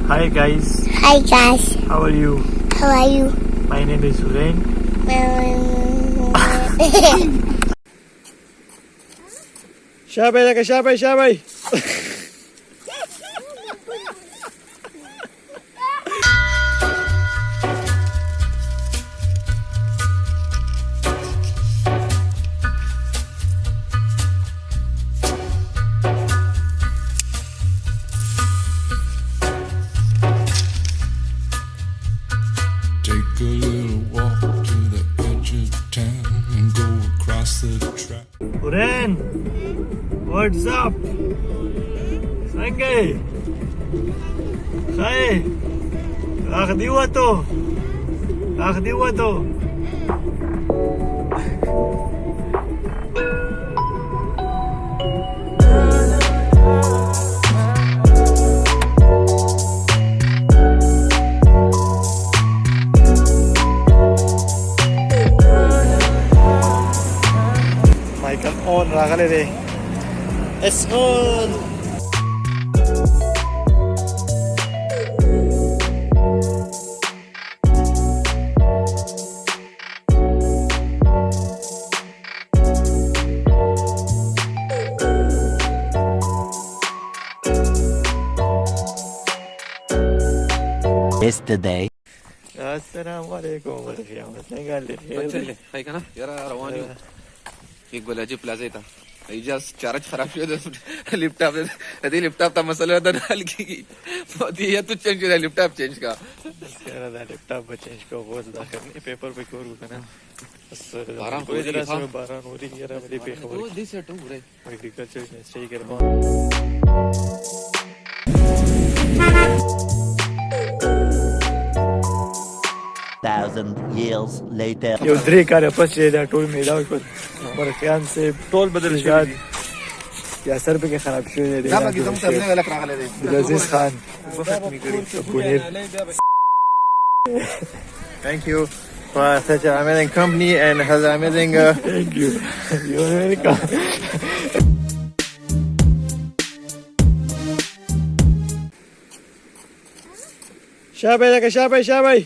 Hi guys, Hi guys, how are you? how are you? My name is Owen. Shabay laka shabay shabay. Take a little walk to the edge of town and go across the track. Owen, what's up? Sangay. Hi. Kakadiwa to. Kakadiwa to. Michael on rakale de. It's on. Yesterday. Assalamualaikum warahmatullahi wabarakatuh. काय का ना यार रवानी एक बोलायची plaza येता Ijaz charge खराब laptop अभी laptop था मसला होता डाल की ये तू चेंज कर लैपटॉप चेंज का यार लैपटॉप चेंज को बहुत दाखिल नहीं पेपर पे कोर करना बस बारह कोई हो रही जरा है, से 12 हो रही है यार मेरी पे खबर वो दिस सेट हो रे एग्रीकल्चर इंडस्ट्री कर Thousand years later. ये उधरी का रेफरेंस ले टोल में डाल पर पर ख्याल से टोल बदल जात या सर पे के खराब शुरू दे ना बाकी तुम करने वाला करा ले दे अजीज Khan Punir. Thank you for such an amazing company and has an amazing. Thank you. You're welcome. Shabay laka shabay shabay.